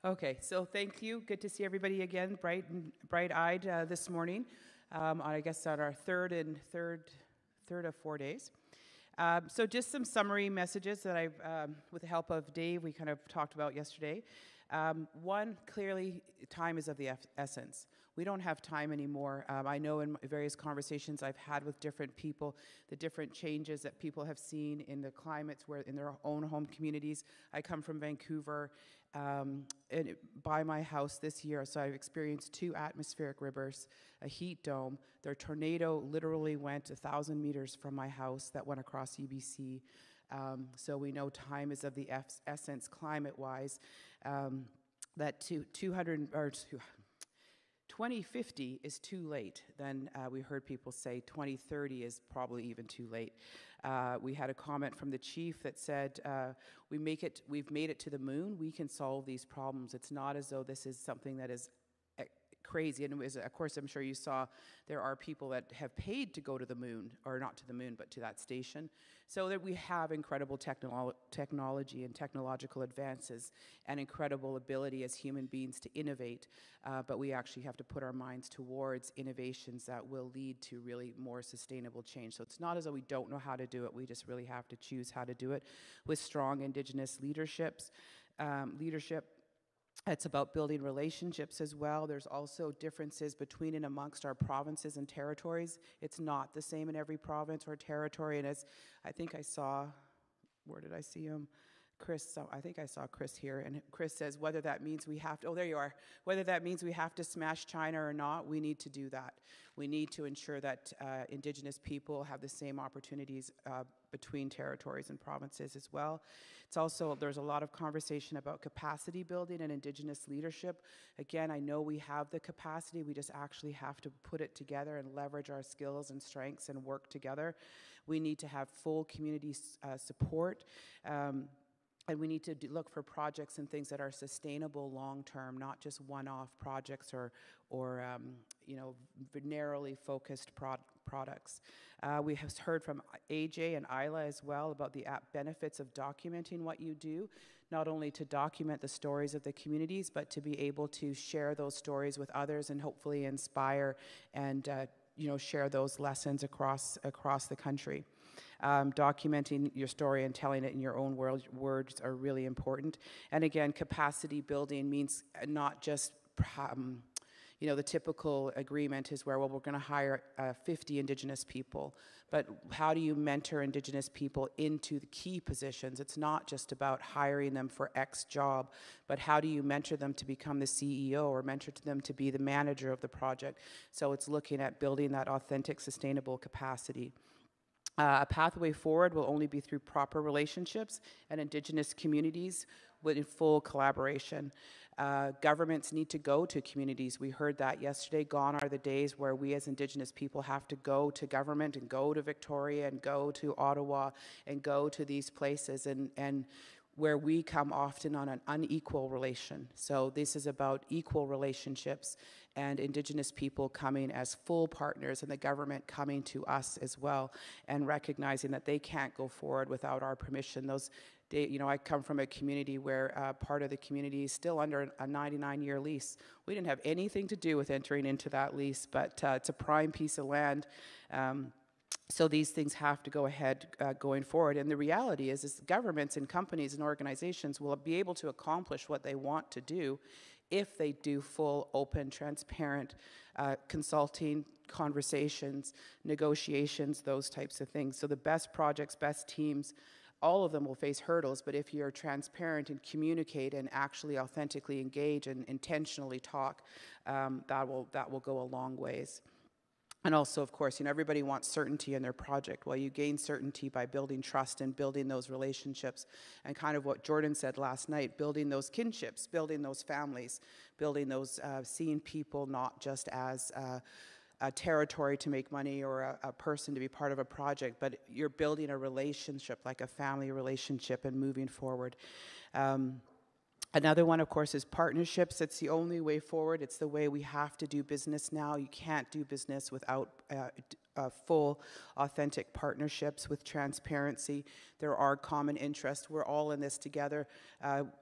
Okay, so thank you. Good to see everybody again, bright-eyed this morning. I guess on our third of 4 days. So just some summary messages that with the help of Dave, we kind of talked about yesterday. One, clearly, time is of the essence. We don't have time anymore. I know in various conversations I've had with different people, the different changes that people have seen in the climates in their own home communities. I come from Vancouver, and by my house this year, so I've experienced 2 atmospheric rivers, a heat dome. Their tornado literally went 1,000 meters from my house that went across UBC. So we know time is of the essence climate-wise. That 2050 is too late. Then we heard people say 2030 is probably even too late. We had a comment from the chief that said, we've made it to the moon, we can solve these problems. It's not as though this is something that is crazy. And of course, I'm sure you saw there are people that have paid to go to the moon, or not to the moon, but to that station. So that we have incredible technology and technological advances and incredible ability as human beings to innovate. But we actually have to put our minds towards innovations that will lead to really more sustainable change. So it's not as though we don't know how to do it. We just really have to choose how to do it with strong Indigenous leadership. It's about building relationships as well. There's also differences between and amongst our provinces and territories. It's not the same in every province or territory. And as I think I saw, where did I see him? Chris, so I think I saw Chris here, and Chris says whether that means we have to, oh, there you are, whether that means we have to smash China or not, we need to do that. We need to ensure that Indigenous people have the same opportunities between territories and provinces as well. It's also, there's a lot of conversation about capacity building and Indigenous leadership. Again, I know we have the capacity, we just actually have to put it together and leverage our skills and strengths and work together. We need to have full community support. And we need to look for projects and things that are sustainable long-term, not just one-off projects or narrowly focused products. We have heard from AJ and Isla as well about the benefits of documenting what you do, not only to document the stories of the communities, but to be able to share those stories with others and hopefully inspire and share those lessons across the country. Documenting your story and telling it in your own words are really important. And again, capacity building means not just, the typical agreement is where, well, we're going to hire 50 Indigenous people. But how do you mentor Indigenous people into the key positions? It's not just about hiring them for X job, but how do you mentor them to become the CEO or mentor them to be the manager of the project? So it's looking at building that authentic, sustainable capacity. A pathway forward will only be through proper relationships and Indigenous communities with full collaboration. Governments need to go to communities. We heard that yesterday. Gone are the days where we as Indigenous people have to go to government and go to Victoria and go to Ottawa and go to these places and where we come often on an unequal relation. So this is about equal relationships and Indigenous people coming as full partners and the government coming to us as well and recognizing that they can't go forward without our permission. I come from a community where part of the community is still under a 99-year lease. We didn't have anything to do with entering into that lease, but it's a prime piece of land. So these things have to go ahead going forward. And the reality is governments and companies and organizations will be able to accomplish what they want to do if they do full, open, transparent consulting, conversations, negotiations, those types of things. So the best projects, best teams, all of them will face hurdles, but if you're transparent and communicate and actually authentically engage and intentionally talk, that will go a long ways. And also, of course, everybody wants certainty in their project. Well, you gain certainty by building trust and building those relationships. And kind of what Jordan said last night, building those kinships, building those families, building those, seeing people not just as a territory to make money or a person to be part of a project, but you're building a relationship, like a family relationship, and moving forward. Another one, of course, is partnerships. It's the only way forward. It's the way we have to do business now. You can't do business without full, authentic partnerships with transparency. There are common interests. We're all in this together.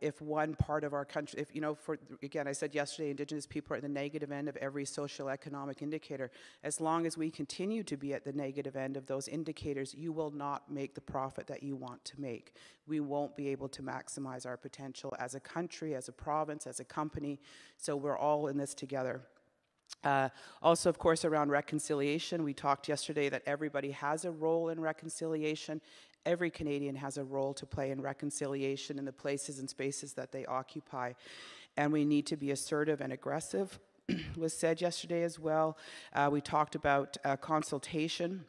If one part of our country, if, you know, again, I said yesterday, Indigenous people are at the negative end of every social economic indicator. As long as we continue to be at the negative end of those indicators, you will not make the profit that you want to make. We won't be able to maximize our potential as a country, as a province, as a company. So we're all in this together. Also, of course, around reconciliation, we talked yesterday that everybody has a role in reconciliation. Every Canadian has a role to play in reconciliation in the places and spaces that they occupy. And we need to be assertive and aggressive, was said yesterday as well. We talked about consultation,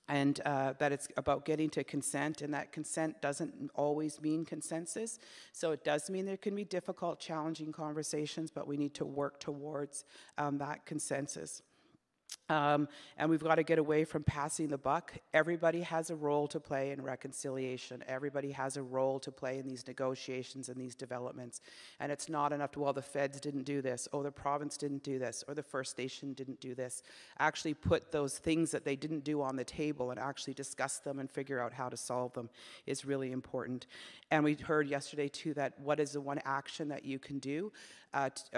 and that it's about getting to consent, and that consent doesn't always mean consensus. So it does mean there can be difficult, challenging conversations, but we need to work towards that consensus. And we've got to get away from passing the buck. Everybody has a role to play in reconciliation. Everybody has a role to play in these negotiations and these developments. And it's not enough to, well, the feds didn't do this, or the province didn't do this, or the First Nation didn't do this. Actually put those things that they didn't do on the table and actually discuss them and figure out how to solve them is really important. And we heard yesterday too that what is the one action that you can do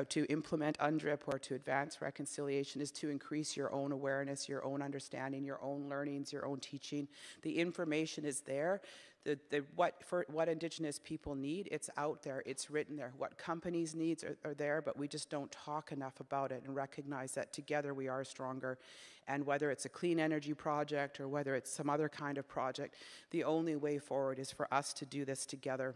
to implement UNDRIP or to advance reconciliation is to increase your own awareness, your own understanding, your own learnings, your own teaching. The information is there. What Indigenous people need, it's out there, it's written there. What companies' needs are there, but we just don't talk enough about it and recognize that together we are stronger. And whether it's a clean energy project or whether it's some other kind of project, the only way forward is for us to do this together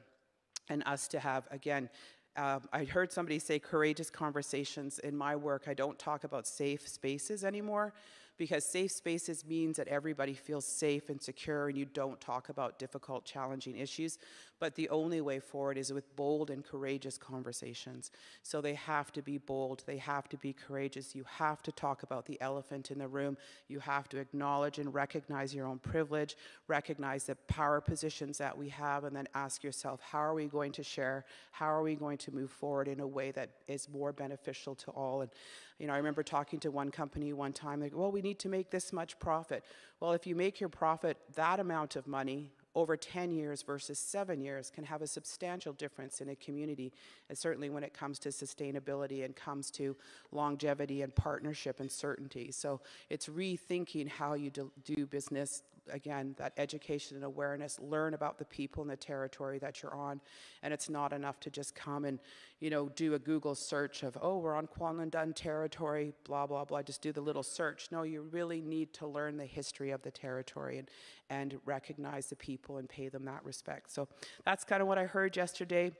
and us to have, again, I heard somebody say courageous conversations. In my work, I don't talk about safe spaces anymore, because safe spaces means that everybody feels safe and secure and you don't talk about difficult, challenging issues. But the only way forward is with bold and courageous conversations. So they have to be bold, they have to be courageous. You have to talk about the elephant in the room. You have to acknowledge and recognize your own privilege, recognize the power positions that we have, and then ask yourself, how are we going to share? How are we going to move forward in a way that is more beneficial to all? And you know, I remember talking to one company one time, like, well, we need to make this much profit. Well, if you make your profit that amount of money over 10 years versus 7 years can have a substantial difference in a community, and certainly when it comes to sustainability and comes to longevity and partnership and certainty. So it's rethinking how you do business. Again, that education and awareness, learn about the people and the territory that you're on. And it's not enough to just come and, you know, do a Google search of, oh, we're on Kwanglandun territory, blah, blah, blah, just do the little search. No, you really need to learn the history of the territory and recognize the people and pay them that respect. So that's kind of what I heard yesterday.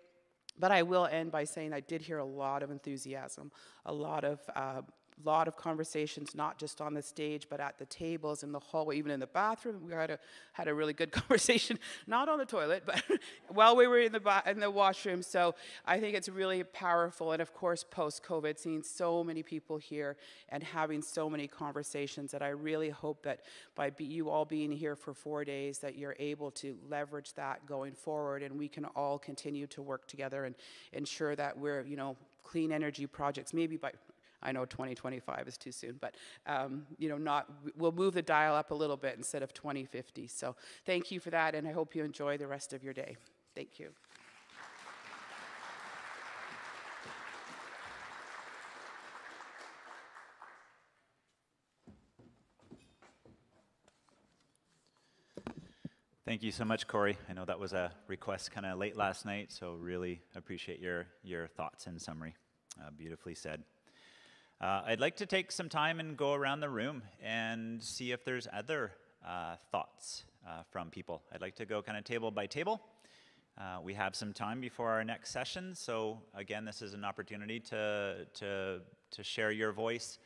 But I will end by saying I did hear a lot of enthusiasm, a lot of conversations, not just on the stage, but at the tables, in the hallway, even in the bathroom. We had a really good conversation, not on the toilet, but while we were in the washroom. So I think it's really powerful. And of course, post-COVID, seeing so many people here and having so many conversations, that I really hope that by you all being here for 4 days, that you're able to leverage that going forward, and we can all continue to work together and ensure that we're, you know, clean energy projects, maybe by, I know 2025 is too soon, but you know, we'll move the dial up a little bit instead of 2050. So thank you for that, and I hope you enjoy the rest of your day. Thank you. Thank you so much, Corey. I know that was a request kind of late last night, so really appreciate your thoughts and summary. Beautifully said. I'd like to take some time and go around the room and see if there's other thoughts from people. I'd like to go kind of table by table. We have some time before our next session, so again, this is an opportunity to share your voice,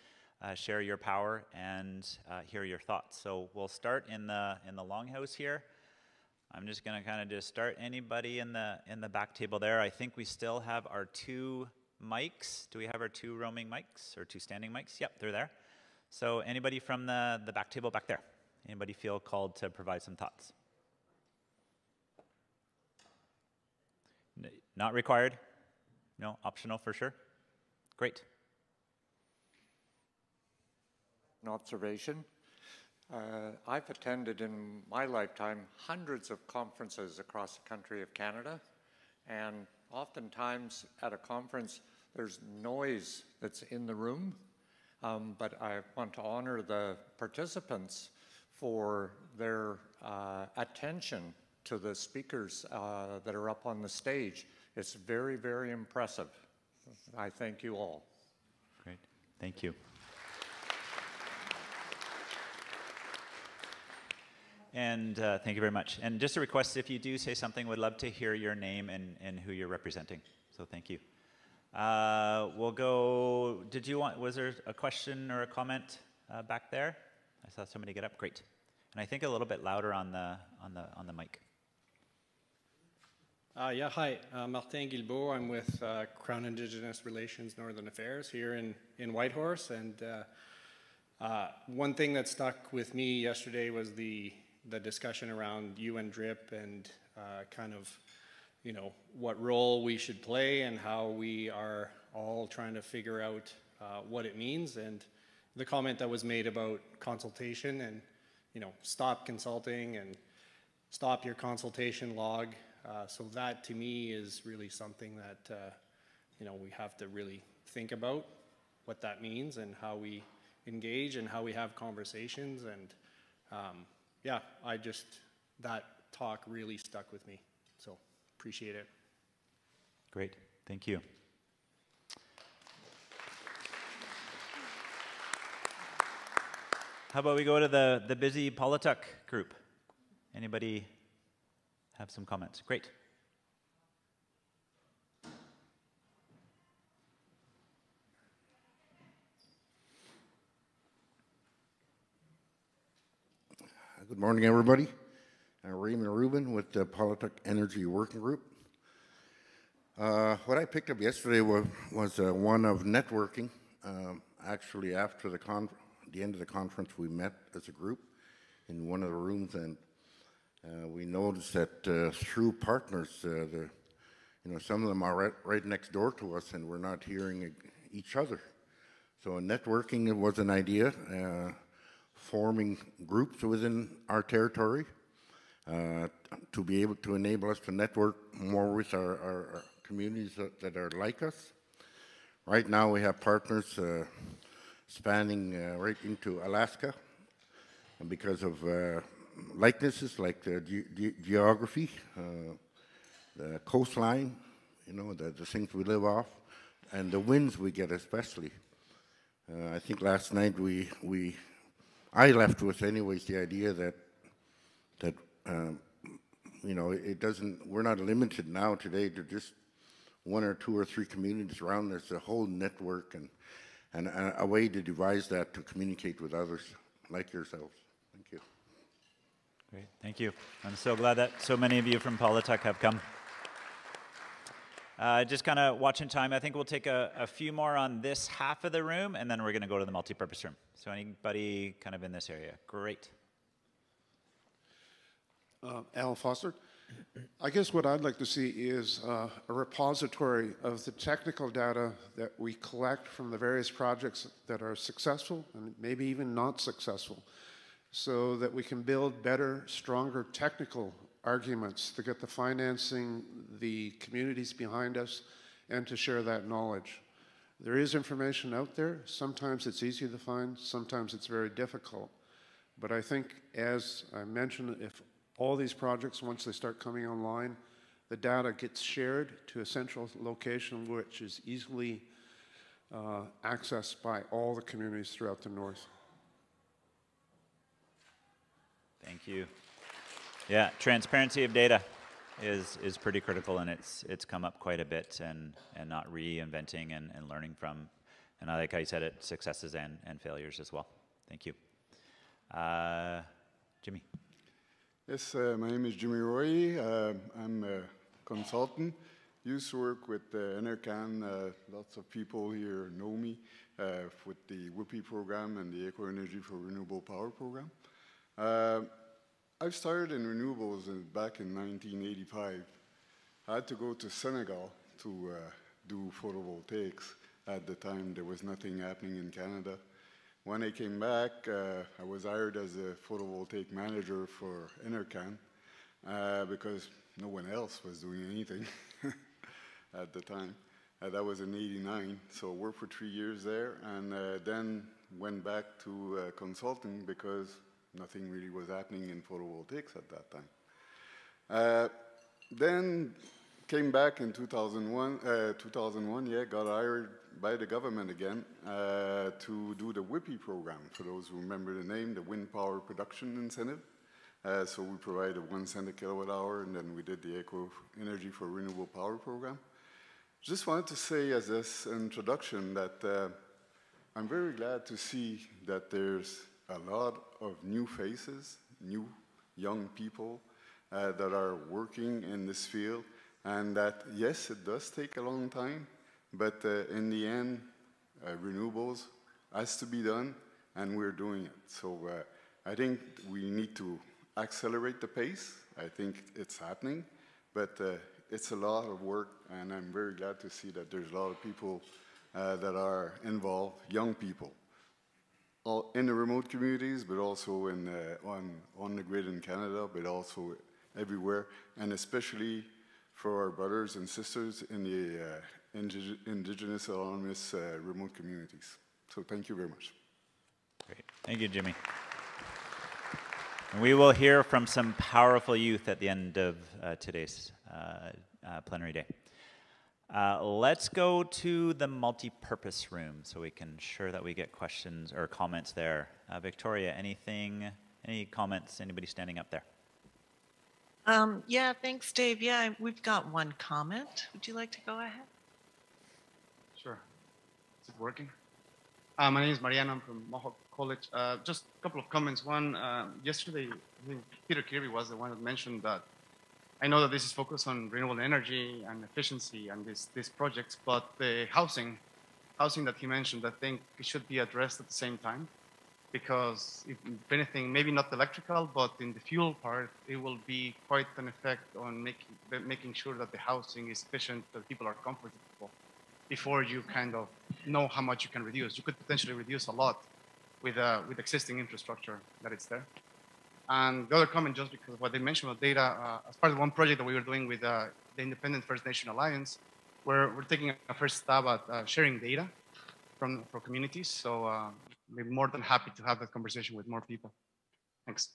share your power, and hear your thoughts. So we'll start in the longhouse here. I'm just going to kind of just start. Anybody in the back table there? I think we still have our 2 mics. Do we have our 2 roaming mics or 2 standing mics? Yep, they're there. So anybody from the back table back there? Anybody feel called to provide some thoughts? Not required? No, optional for sure? Great. An observation. I've attended in my lifetime hundreds of conferences across the country of Canada, and oftentimes at a conference there's noise that's in the room, but I want to honor the participants for their attention to the speakers that are up on the stage. It's very, very impressive. I thank you all. Great, thank you. And thank you very much. And just a request, if you do say something, would love to hear your name and who you're representing. So thank you. We'll go, was there a question or a comment back there? I saw somebody get up, great. And I think a little bit louder on the mic. Yeah, hi, Martin Guilbeault. I'm with Crown Indigenous Relations Northern Affairs here in Whitehorse. And one thing that stuck with me yesterday was the discussion around UN DRIP and kind of, you know, what role we should play and how we are all trying to figure out what it means. And the comment that was made about consultation and, you know, stop consulting and stop your consultation log. So that to me is really something that, you know, we have to really think about what that means and how we engage and how we have conversations. And yeah, that talk really stuck with me. So appreciate it. Great, thank you. How about we go to the busy Polituk group? Anybody have some comments? Great. Good morning, everybody. Raymond Rubin with the Polituk Energy Working Group. What I picked up yesterday was one of networking. Actually, after the end of the conference, we met as a group in one of the rooms, and we noticed that through partners, you know, some of them are right next door to us, and we're not hearing each other. So networking was an idea, forming groups within our territory to be able to enable us to network more with our communities that are like us. Right now, we have partners spanning right into Alaska, and because of likenesses like the geography, the coastline, you know, the things we live off, and the winds we get especially. I think last night I left with anyways the idea that you know, we're not limited now today to just one or two or three communities around. There's a whole network and a way to devise that to communicate with others like yourselves. Thank you. Great, thank you. I'm so glad that so many of you from Polituk have come. Just kind of watching time, I think we'll take a few more on this half of the room, and then we're going to go to the multipurpose room. So anybody kind of in this area? Great. Al Foster. I guess what I'd like to see is a repository of the technical data that we collect from the various projects that are successful and maybe even not successful, so that we can build better, stronger technical arguments to get the financing, the communities behind us, and to share that knowledge. There is information out there. Sometimes it's easy to find, sometimes it's very difficult. But I think, as I mentioned, if all these projects, once they start coming online, the data gets shared to a central location which is easily accessed by all the communities throughout the north. Thank you. Yeah, transparency of data is pretty critical, and it's come up quite a bit, and not reinventing and learning from, and like I said, successes and failures as well. Thank you. Jimmy. Yes, my name is Jimmy Roy. I'm a consultant. Used to work with NRCan. Lots of people here know me with the WIPI program and the Eco Energy for Renewable Power program. I've started in renewables back in 1985. I had to go to Senegal to do photovoltaics. At the time, there was nothing happening in Canada. when I came back, I was hired as a photovoltaic manager for Enercan because no one else was doing anything at the time. That was in '89, so worked for 3 years there, and then went back to consulting because nothing really was happening in photovoltaics at that time. Then came back in 2001, got hired by the government again to do the WIPI program. For those who remember the name, the Wind Power Production Incentive. So we provided 1 cent a kilowatt hour, and then we did the Eco Energy for Renewable Power program. Just wanted to say as this introduction that I'm very glad to see that there's a lot of new faces, new young people that are working in this field, and that, yes, it does take a long time, but in the end, renewables has to be done, and we're doing it. So I think we need to accelerate the pace. I think it's happening, but it's a lot of work, and I'm very glad to see that there's a lot of people that are involved, young people, all in the remote communities, but also in, on the grid in Canada, but also everywhere, and especially for our brothers and sisters in the Indigenous autonomous remote communities. So thank you very much. Great. Thank you, Jimmy. And we will hear from some powerful youth at the end of today's plenary day. Let's go to the multi-purpose room so we can ensure that we get questions or comments there. Victoria, any comments? Anybody standing up there? Yeah, thanks, Dave. Yeah, we've got one comment. Would you like to go ahead? Sure. Is it working? My name is Mariano. I'm from Mohawk College. Just a couple of comments. One, yesterday, I think Peter Kirby was the one that mentioned that I know that this is focused on renewable energy and efficiency and these projects, but the housing that he mentioned, I think it should be addressed at the same time, because if anything, maybe not electrical, but in the fuel part, it will be quite an effect on making sure that the housing is efficient, that people are comfortable, before you kind of know how much you can reduce. You could potentially reduce a lot with existing infrastructure that is there. And the other comment, just because of what they mentioned about data, as part of one project that we were doing with the Independent First Nation Alliance, we're taking a first stab at sharing data for communities. So we're more than happy to have that conversation with more people. Thanks.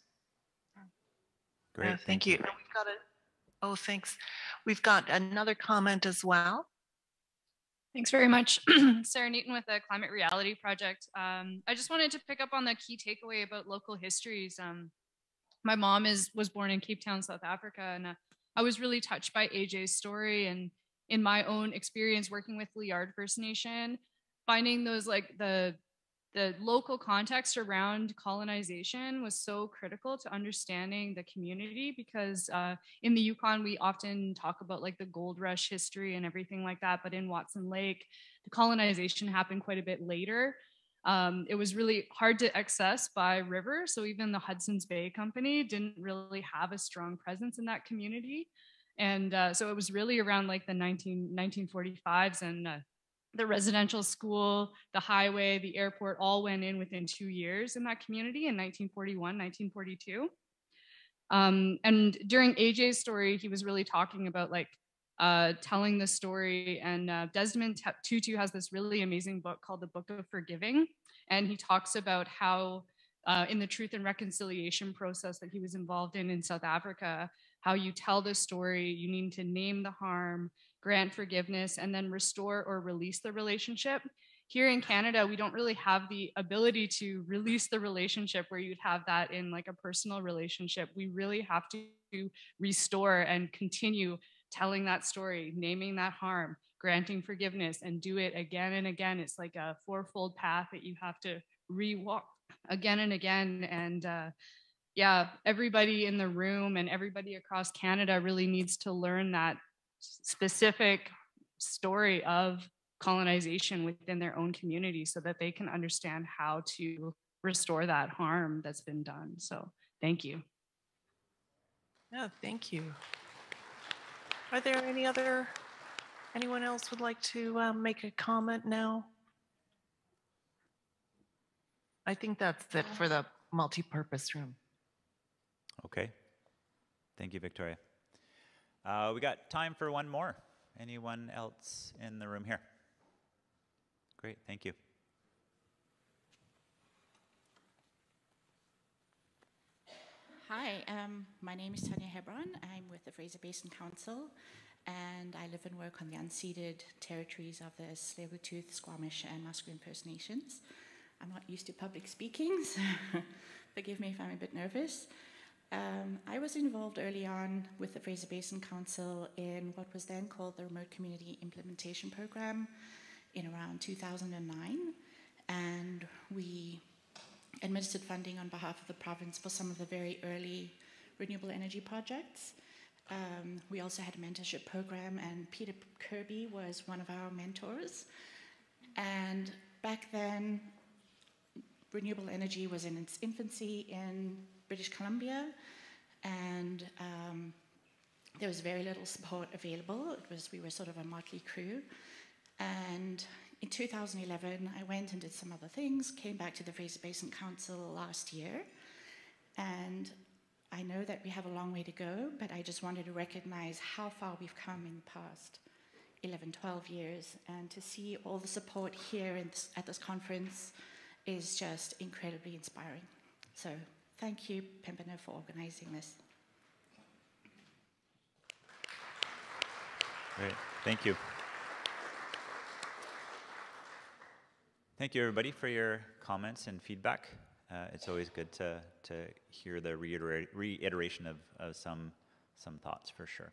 Great. Thank you. And we've got oh, thanks. We've got another comment as well. Thanks very much. Sarah Newton with the Climate Reality Project. I just wanted to pick up on the key takeaway about local histories. My mom was born in Cape Town, South Africa, and I was really touched by AJ's story, and in my own experience working with Liard First Nation, finding those like the local context around colonization was so critical to understanding the community, because in the Yukon, we often talk about like the gold rush history and everything like that. But in Watson Lake, the colonization happened quite a bit later. It was really hard to access by river. So even the Hudson's Bay Company didn't really have a strong presence in that community. And so it was really around like the 1945s, and the residential school, the highway, the airport all went in within 2 years in that community in 1941, 1942. And during AJ's story, he was really talking about like telling the story. And Desmond Tutu has this really amazing book called The Book of Forgiving. And he talks about how in the truth and reconciliation process that he was involved in South Africa, how you tell the story, you need to name the harm, grant forgiveness, and then restore or release the relationship. Here in Canada, we don't really have the ability to release the relationship where you'd have that in like a personal relationship. We really have to restore and continue telling that story, naming that harm, granting forgiveness, and do it again and again. It's like a fourfold path that you have to re-walk again and again. And yeah, everybody in the room and everybody across Canada really needs to learn that specific story of colonization within their own community so that they can understand how to restore that harm that's been done. So thank you. Yeah, thank you. Are there anyone else would like to make a comment now? I think that's it for the multi-purpose room. Okay. Thank you, Victoria. We got time for one more. Anyone else in the room here? Great, thank you. Hi, my name is Tanya Hebron. I'm with the Fraser Basin Council, and I live and work on the unceded territories of the Tsleil-Waututh, Squamish, and Musqueam First Nations. I'm not used to public speaking, so forgive me if I'm a bit nervous. I was involved early on with the Fraser Basin Council in what was then called the Remote Community Implementation Program in around 2009, and we administered funding on behalf of the province for some of the very early renewable energy projects. We also had a mentorship program, and Peter Kirby was one of our mentors. And back then, renewable energy was in its infancy in British Columbia, and there was very little support available. We were sort of a motley crew. And in 2011, I went and did some other things, came back to the Fraser Basin Council last year, and I know that we have a long way to go, but I just wanted to recognize how far we've come in the past 11, 12 years, and to see all the support here at this conference is just incredibly inspiring. So thank you, Pembina, for organizing this. Great, thank you. Thank you, everybody, for your comments and feedback. It's always good to hear the reiteration of some thoughts, for sure.